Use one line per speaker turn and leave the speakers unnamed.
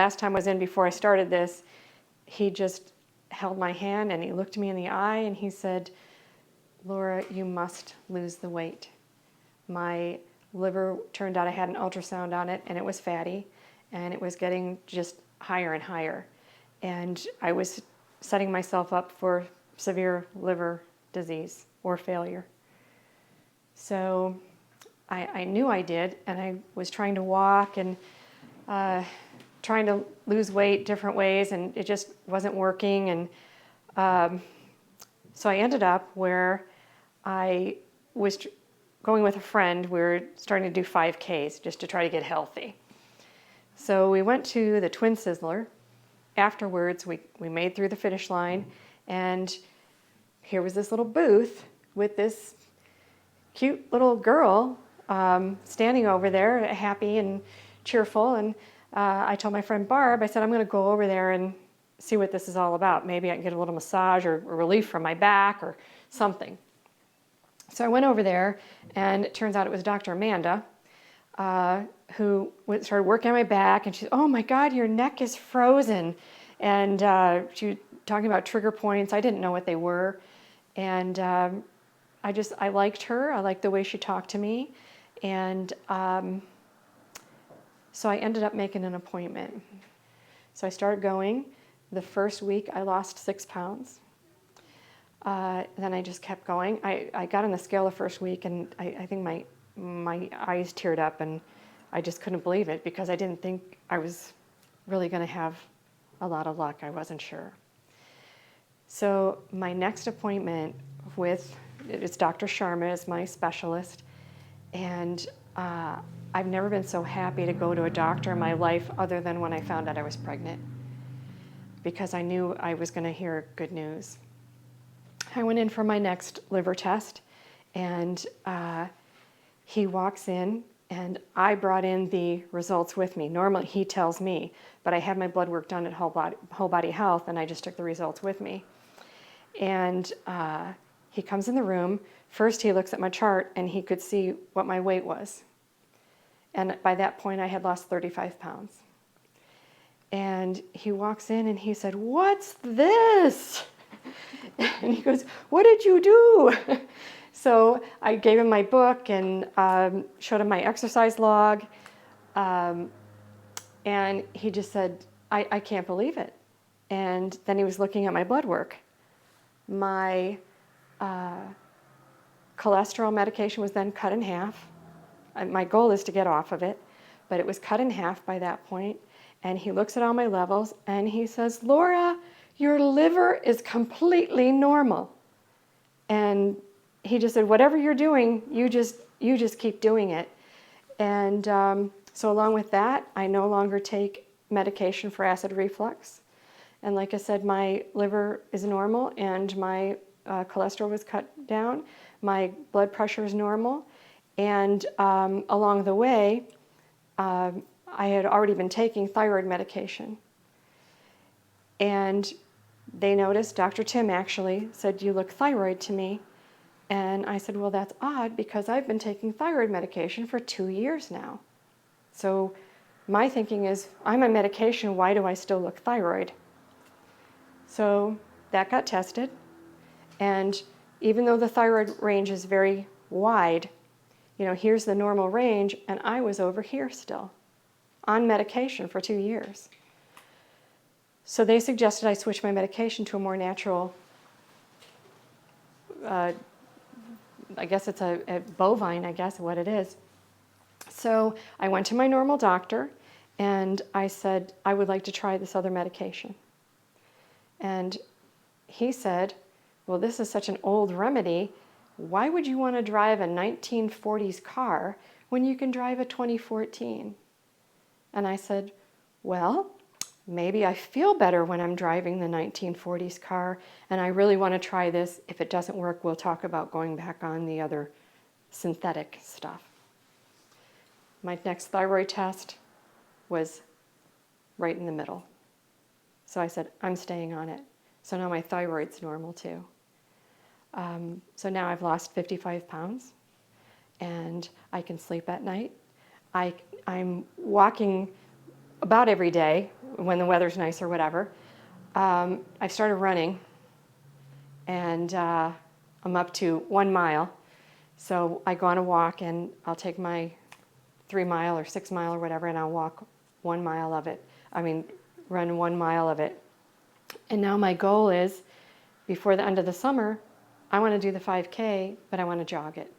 Last time I was in before I started this, he just held my hand and he looked me in the eye and he said, "Laura, you must lose the weight." My liver, turned out I had an ultrasound on it and it was fatty and it was getting just higher and higher. And I was setting myself up for severe liver disease or failure. So I knew I did, and I was trying to walk and trying to lose weight different ways, and it just wasn't working. And so I ended up where I was going with a friend. We were starting to do 5Ks just to try to get healthy. So we went to the Twin Sizzler. Afterwards, we made through the finish line, and here was this little booth with this cute little girl standing over there, happy and cheerful. And I told my friend Barb, I said, I'm going to go over there and see what this is all about. Maybe I can get a little massage or relief from my back or something. So I went over there, and it turns out it was Dr. Amanda, who started working on my back, and she said, "Oh my God, your neck is frozen." And she was talking about trigger points. I didn't know what they were. And I liked her. I liked the way she talked to me. And so I ended up making an appointment. So I started going. The first week, I lost 6 pounds. Then I just kept going. I got on the scale the first week, and I think my eyes teared up, and I just couldn't believe it because I didn't think I was really going to have a lot of luck. I wasn't sure. So my next appointment it's Dr. Sharma is my specialist, and I've never been so happy to go to a doctor in my life other than when I found out I was pregnant, because I knew I was going to hear good news. I went in for my next liver test, and he walks in, and I brought in the results with me. Normally he tells me, but I had my blood work done at Whole Body Health, and I just took the results with me. And he comes in the room. First he looks at my chart, and he could see what my weight was. And by that point I had lost 35 pounds. And he walks in and he said, "What's this?" And he goes, "What did you do?" So I gave him my book and showed him my exercise log. And he just said, I can't believe it. And then he was looking at my blood work. My cholesterol medication was then cut in half. My goal is to get off of it, but it was cut in half by that point. And he looks at all my levels and he says, "Laura, your liver is completely normal." And he just said, "Whatever you're doing, you just keep doing it." And so along with that, I no longer take medication for acid reflux. And like I said, my liver is normal, and my cholesterol was cut down. My blood pressure is normal. And along the way, I had already been taking thyroid medication. And they noticed, Dr. Tim actually said, "You look thyroid to me." And I said, "Well, that's odd because I've been taking thyroid medication for 2 years now." So my thinking is, I'm on medication, why do I still look thyroid? So that got tested. And even though the thyroid range is very wide, here's the normal range, and I was over here still on medication for 2 years. So they suggested I switch my medication to a more natural, I guess it's a bovine, I guess what it is. So I went to my normal doctor and I said, I would like to try this other medication. And he said, "Well, this is such an old remedy. Why would you want to drive a 1940s car when you can drive a 2014? And I said, "Well, maybe I feel better when I'm driving the 1940s car, and I really want to try this. If it doesn't work, we'll talk about going back on the other synthetic stuff." My next thyroid test was right in the middle. So I said, I'm staying on it. So now my thyroid's normal too. So now I've lost 55 pounds, and I can sleep at night. I'm walking about every day, when the weather's nice or whatever. I've started running, and I'm up to 1 mile. So I go on a walk, and I'll take my 3 mile or 6 mile or whatever, and I'll walk 1 mile of it. Run 1 mile of it. And now my goal is, before the end of the summer, I want to do the 5K, but I want to jog it.